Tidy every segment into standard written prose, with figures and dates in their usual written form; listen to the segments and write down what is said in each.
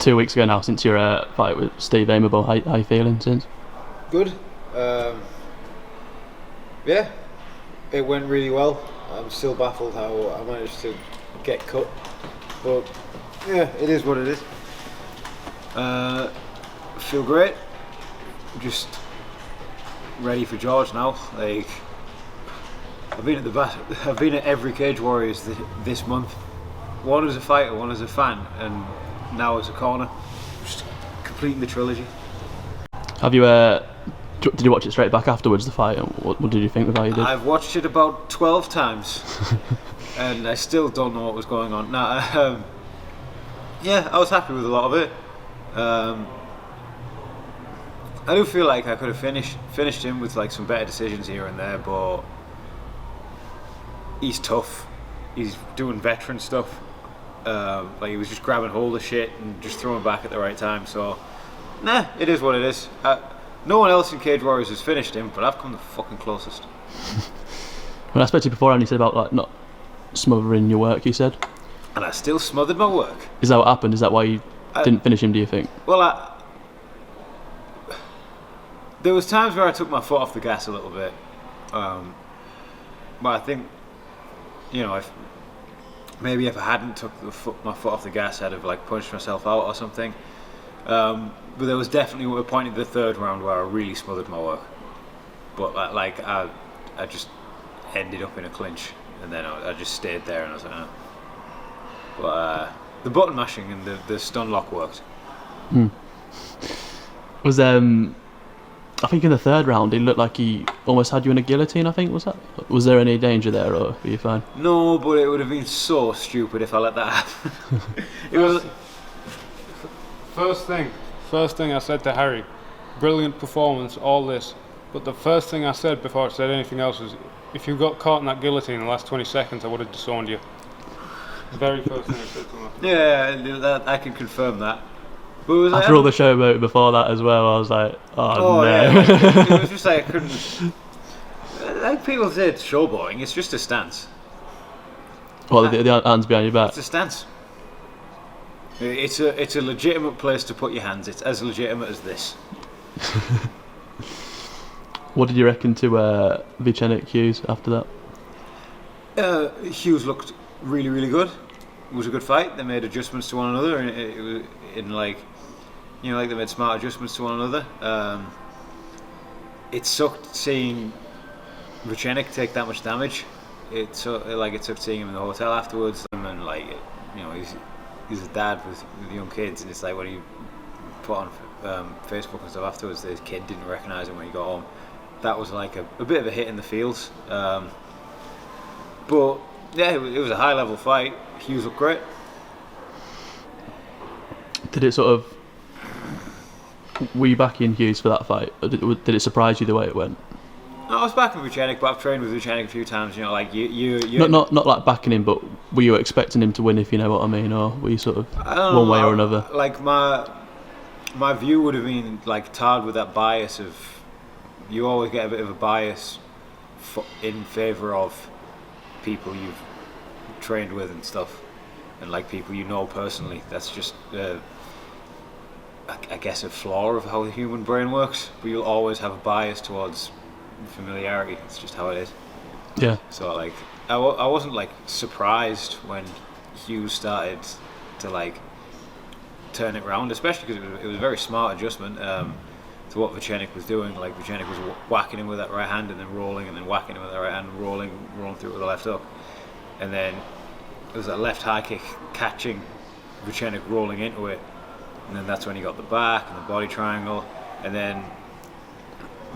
2 weeks ago now since your fight with Steve Aimable. How you feeling since? Good. Yeah, it went really well. I'm still baffled how I managed to get cut, but yeah, it is what it is. I feel great. Just ready for George now. Like, I've been at every Cage Warriors this month. One as a fighter, one as a fan, and now as a corner. Just completing the trilogy. Have you? Did you watch it straight back afterwards, the fight? What did you think of how you did? I've watched it about 12 times, and I still don't know what was going on. Nah, yeah, I was happy with a lot of it. I do feel like I could have finished him with like some better decisions here and there, but he's tough. He's doing veteran stuff. Like he was just grabbing hold of shit and just throwing back at the right time. So, nah, it is what it is. No one else in Cage Warriors has finished him, but I've come the fucking closest. When I spoke to you before, and you said about like not smothering your work, you said. And I still smothered my work. Is that what happened? Is that why you didn't finish him? Do you think? Well, there was times where I took my foot off the gas a little bit, but I think, you know, if I hadn't took my foot off the gas, I'd have like punched myself out or something. But there was definitely a point in the third round where I really smothered my work. But like I just ended up in a clinch, and then I just stayed there, and I was like, oh. But the button mashing and the stun lock worked. Was I think in the third round he looked like he almost had you in a guillotine. I think was there any danger there, or were you fine? No, but it would have been so stupid if I let that happen. It was. First thing I said to Harry, brilliant performance, all this. But the first thing I said before I said anything else was, if you got caught in that guillotine in the last 20 seconds, I would have disowned you. The very first thing I said to him. Yeah, I can confirm that. But it was After all the showboat before that as well, I was like, oh no. Yeah, it was just like I couldn't. Like people said, showboating. It's just a stance. Well, the hands behind your back. It's a stance. It's a legitimate place to put your hands. It's as legitimate as this. What did you reckon to Vicenic Hughes after that? Hughes looked really, really good. It was a good fight. They made adjustments to one another, and in like, you know, like they made smart adjustments to one another. It sucked seeing Vicenic take that much damage. It sucked seeing him in the hotel afterwards, and like, you know, he's a dad with young kids, and it's like when he put on Facebook and stuff afterwards, his kid didn't recognise him when he got home. That was like a bit of a hit in the feels. But yeah, it was a high level fight. Hughes looked great. Did it sort of? Were you backing Hughes for that fight? Or did it surprise you the way it went? No, I was backing Vicenic, but I've trained with Vicenic a few times. You know, like you. Not like backing him, but were you expecting him to win, if you know what I mean, or were you sort of one way or another? Like my view would have been like tarred with that bias of, you always get a bit of a bias in favour of people you've trained with and stuff, and like people you know personally. That's just I guess a flaw of how the human brain works, but you'll always have a bias towards familiarity. It's just how it is. Yeah. So like I wasn't like surprised when Hughes started to like turn it around, especially because it was a very smart adjustment to what Vicenic was doing. Like Vicenic was whacking him with that right hand and then rolling, and then whacking him with that right hand and rolling through with the left hook, and then there was that left high kick catching Vicenic rolling into it, and then that's when he got the back and the body triangle, and then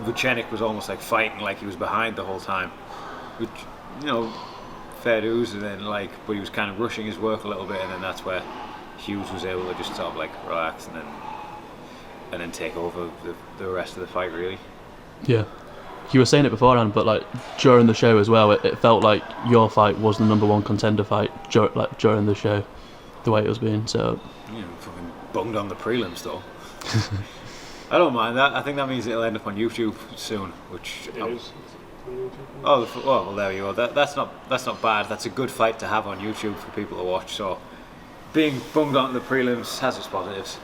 Vicenic was almost like fighting like he was behind the whole time, which, you know, fair dues, and then like, but he was kind of rushing his work a little bit, and then that's where Hughes was able to just sort of like relax and then take over the rest of the fight, really. Yeah. You were saying it beforehand, but like during the show as well, it felt like your fight was the number one contender fight during the show, the way it was being set up. You know, fucking bunged on the prelims though. I don't mind that. I think that means it'll end up on YouTube soon, which it is. Well, there you go. That's not bad. That's a good fight to have on YouTube for people to watch. So being bunged on the prelims has its positives.